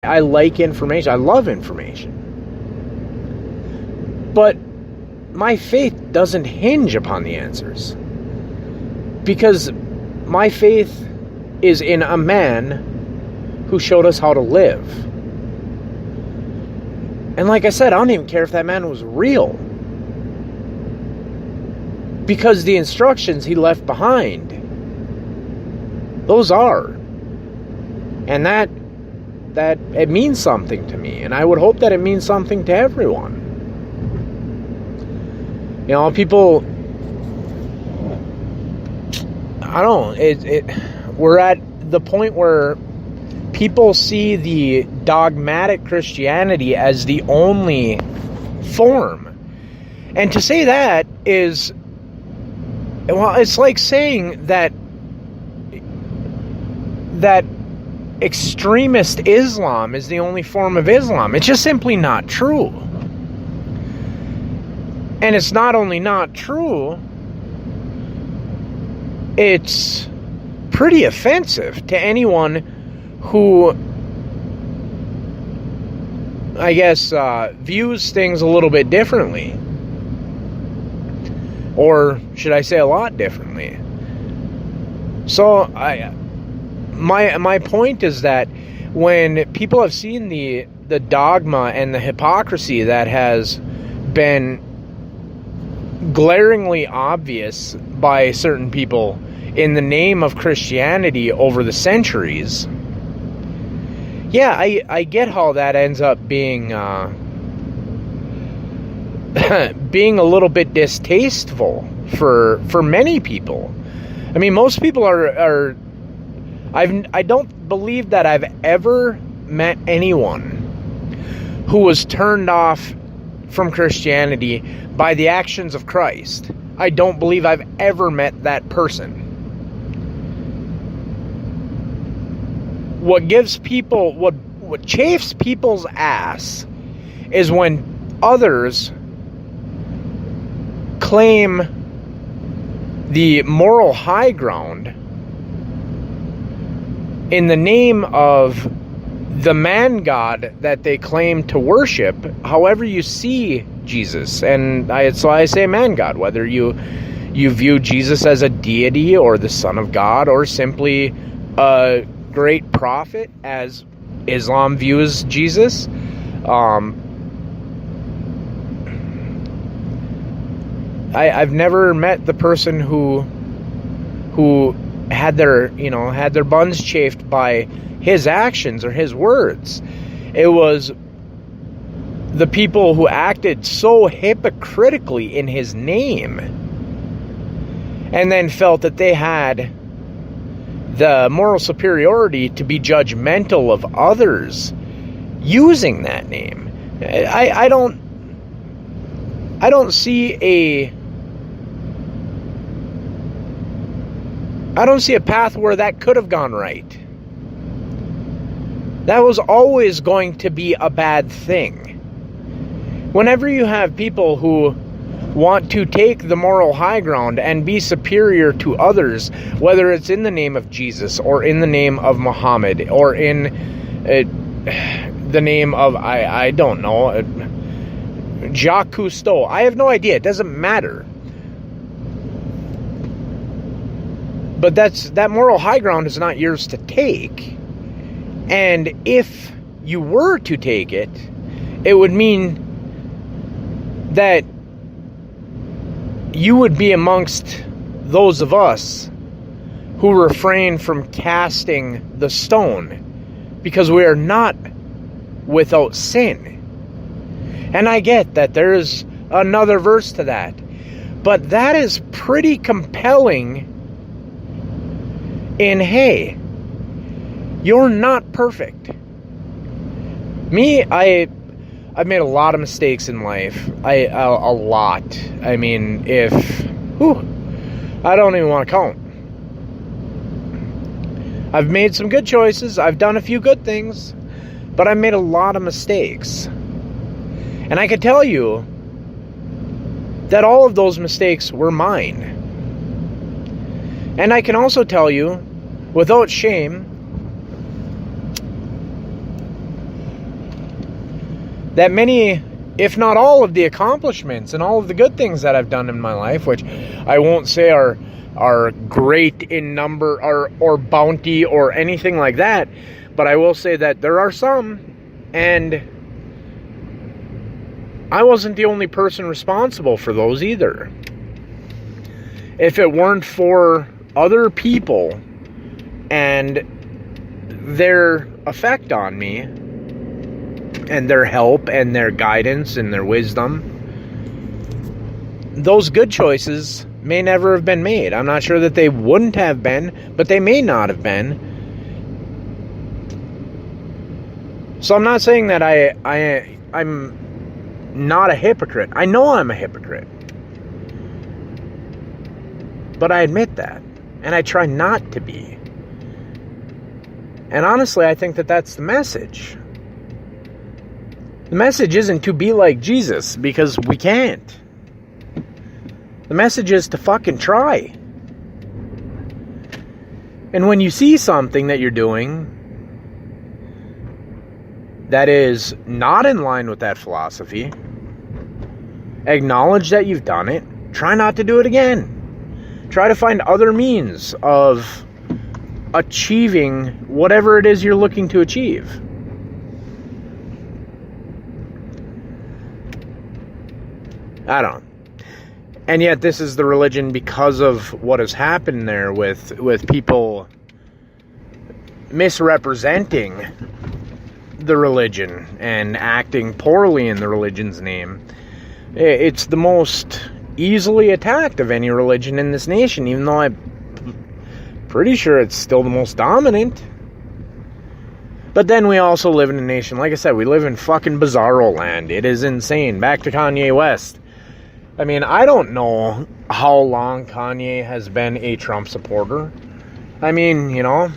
I like information. I love information. But my faith doesn't hinge upon the answers. Because my faith is in a man who showed us how to live. And like I said, I don't even care if that man was real. Because the instructions he left behind, those are. And that it means something to me. And I would hope that it means something to everyone. You know, people, I don't know, we're at the point where people see the dogmatic Christianity as the only form. And to say that is, well, it's like saying that extremist Islam is the only form of Islam. It's just simply not true. And it's not only not true, it's pretty offensive to anyone who, I guess, views things a little bit differently. Or should I say a lot differently? So my point is that when people have seen the dogma and the hypocrisy that has been glaringly obvious by certain people in the name of Christianity over the centuries, yeah, I get how that ends up being being a little bit distasteful for many people. I mean, most people are I don't believe that I've ever met anyone who was turned off from Christianity by the actions of Christ. I don't believe I've ever met that person. What gives people, what chafes people's ass is when others claim the moral high ground in the name of the man God that they claim to worship, however you see Jesus. And so I say man God, whether you view Jesus as a deity or the Son of God or simply a great prophet as Islam views Jesus. I've never met the person who had their buns chafed by his actions or his words. It was the people who acted so hypocritically in his name and then felt that they had the moral superiority to be judgmental of others using that name. I don't see a path where that could have gone right. That was always going to be a bad thing. Whenever you have people who want to take the moral high ground and be superior to others, whether it's in the name of Jesus or in the name of Muhammad or in the name of, I don't know, Jacques Cousteau. I have no idea. It doesn't matter. But that moral high ground is not yours to take. And if you were to take it, it would mean that you would be amongst those of us who refrain from casting the stone, because we are not without sin. And I get that there's another verse to that, but that is pretty compelling in, hey, you're not perfect. Me, I've made a lot of mistakes in life. A lot. I mean, I don't even want to count. I've made some good choices. I've done a few good things, but I've made a lot of mistakes. And I can tell you that all of those mistakes were mine. And I can also tell you, without shame, that many, if not all, of the accomplishments and all of the good things that I've done in my life, which I won't say are great in number or bounty or anything like that, but I will say that there are some, and I wasn't the only person responsible for those either. If it weren't for other people and their effect on me and their help and their guidance and their wisdom, those good choices may never have been made. I'm not sure that they wouldn't have been, but they may not have been. So I'm not saying that I'm not a hypocrite. I know I'm a hypocrite. But I admit that. And I try not to be. And honestly, I think that that's the message. The message isn't to be like Jesus, because we can't. The message is to fucking try. And when you see something that you're doing that is not in line with that philosophy, acknowledge that you've done it. Try not to do it again. Try to find other means of achieving whatever it is you're looking to achieve. I don't know. And yet this is the religion because of what has happened there with people misrepresenting the religion and acting poorly in the religion's name. It's the most easily attacked of any religion in this nation, even though I'm pretty sure it's still the most dominant. But then we also live in a nation, like I said, we live in fucking bizarro land. It is insane. Back to Kanye West. I mean, I don't know how long Kanye has been a Trump supporter. I mean, you know,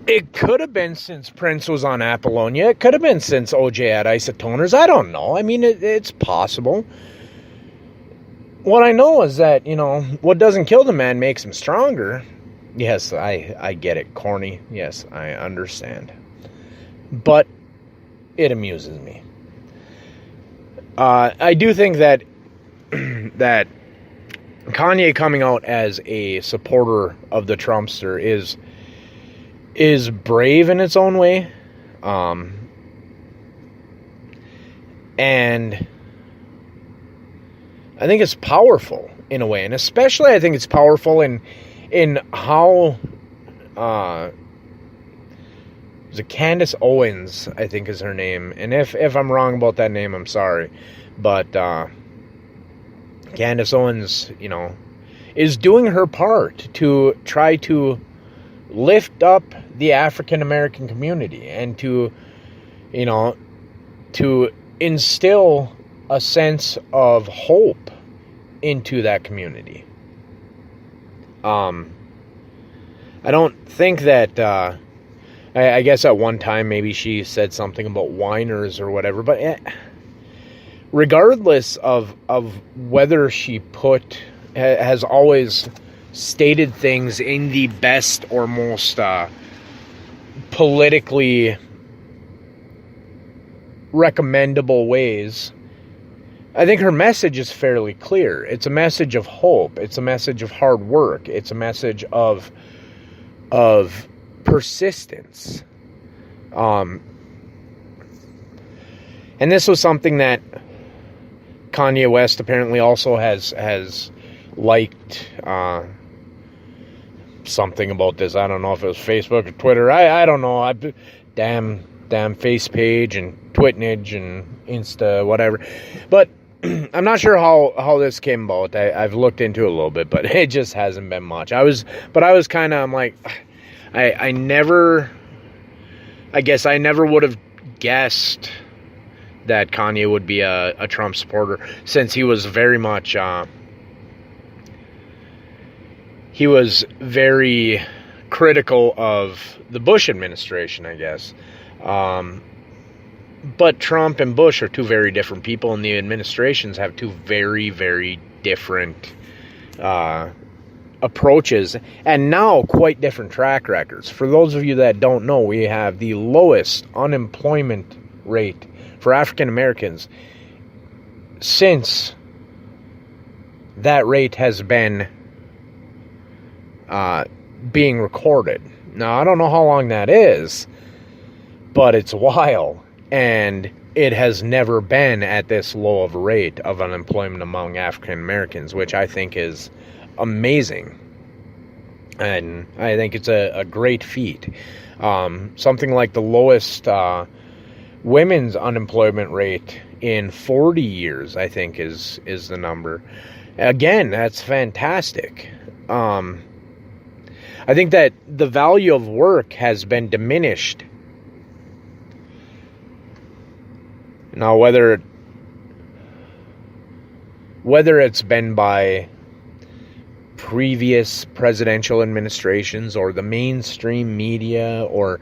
it could have been since Prince was on Apollonia. It could have been since OJ had isotoners. I don't know. I mean, it's possible. What I know is that, you know, what doesn't kill the man makes him stronger. Yes, I get it. Corny. Yes, I understand. But it amuses me. I do think that that Kanye coming out as a supporter of the Trumpster is brave in its own way. And I think it's powerful in a way. And especially I think it's powerful in how was it Candace Owens, I think is her name. And if I'm wrong about that name, I'm sorry. But Candace Owens, you know, is doing her part to try to lift up the African American community and to, you know, to instill a sense of hope into that community. I don't think that I guess at one time maybe she said something about whiners or whatever, but regardless of whether she has always stated things in the best or most politically recommendable ways, I think her message is fairly clear. It's a message of hope. It's a message of hard work. It's a message of persistence. And this was something that Kanye West apparently also has liked something about this. I don't know if it was Facebook or Twitter. I don't know. Damn face page and Twitnage and Insta, whatever. But I'm not sure how this came about. I've looked into it a little bit, but it just hasn't been much. I'm like, I never would have guessed that Kanye would be a Trump supporter, since he was very much, he was very critical of the Bush administration, I guess. But Trump and Bush are two very different people, and the administrations have two very, very different approaches, and now quite different track records. For those of you that don't know, we have the lowest unemployment rate for African Americans since that rate has been being recorded. Now, I don't know how long that is, but it's a while, and it has never been at this low of a rate of unemployment among African Americans, which I think is amazing. And I think it's a great feat. Something like the lowest women's unemployment rate in 40 years, I think, is the number. Again, that's fantastic. I think that the value of work has been diminished. Now, whether it's been by previous presidential administrations or the mainstream media or,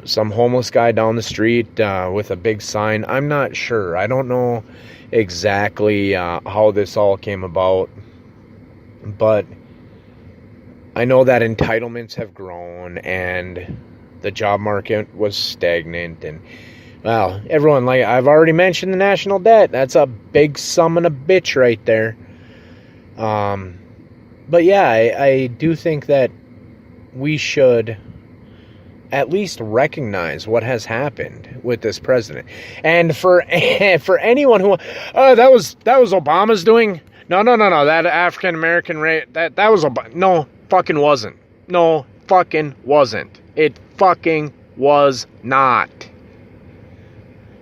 some homeless guy down the street with a big sign, I'm not sure. I don't know exactly how this all came about, but I know that entitlements have grown and the job market was stagnant, and well, everyone, like I've already mentioned, the national debt, that's a big sum and a bitch right there. But yeah, I do think that we should at least recognize what has happened with this president. And for anyone who, that was Obama's doing. No, that African American rate, that was Obama. No, fucking wasn't. No, fucking wasn't. It fucking was not.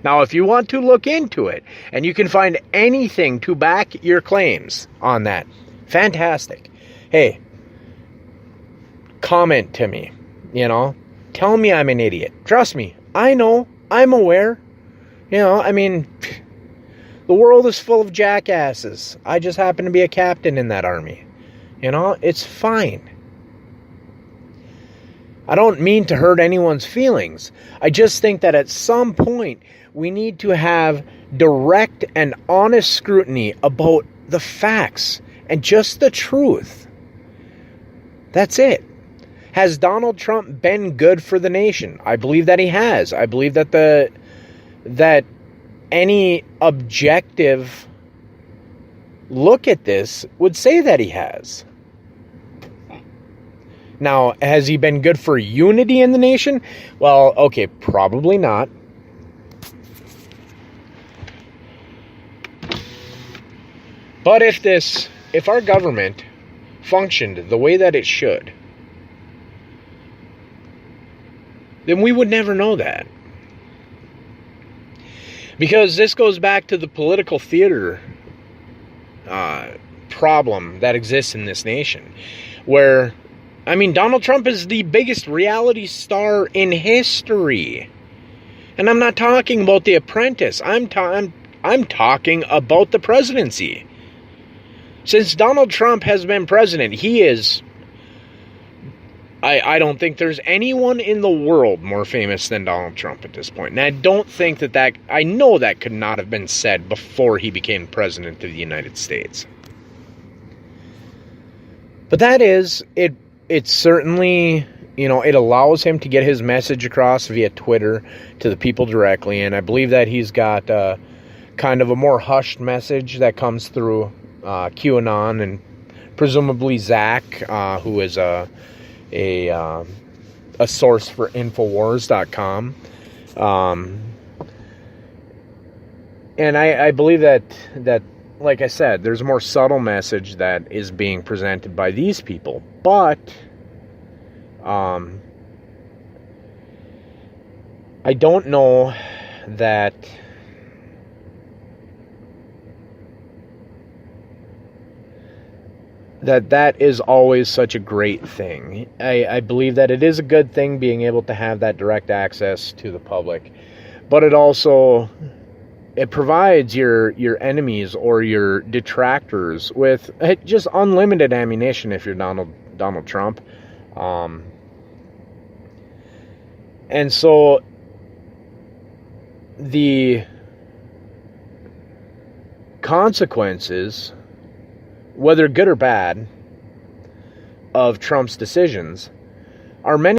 Now, if you want to look into it and you can find anything to back your claims on that, fantastic. Hey, comment to me, tell me I'm an idiot. Trust me, I know, I'm aware. The world is full of jackasses. I just happen to be a captain in that army. It's fine. I don't mean to hurt anyone's feelings. I just think that at some point we need to have direct and honest scrutiny about the facts and just the truth. That's it. Has Donald Trump been good for the nation? I believe that he has. I believe that that any objective look at this would say that he has. Now, has he been good for unity in the nation? Well, okay, probably not. But if our government functioned the way that it should, then we would never know that. Because this goes back to the political theater problem that exists in this nation, where Donald Trump is the biggest reality star in history. And I'm not talking about The Apprentice. I'm talking about the presidency. Since Donald Trump has been president, he is... I don't think there's anyone in the world more famous than Donald Trump at this point. And I don't think that... I know that could not have been said before he became president of the United States. But that is... It certainly, it allows him to get his message across via Twitter to the people directly. And I believe that he's got kind of a more hushed message that comes through QAnon and presumably Zach, who is a source for Infowars.com. And I believe that, like I said, there's a more subtle message that is being presented by these people. But I don't know that is always such a great thing. I believe that it is a good thing being able to have that direct access to the public. But it provides your enemies or your detractors with just unlimited ammunition if you're Donald Trump. And so the consequences, whether good or bad, of Trump's decisions are many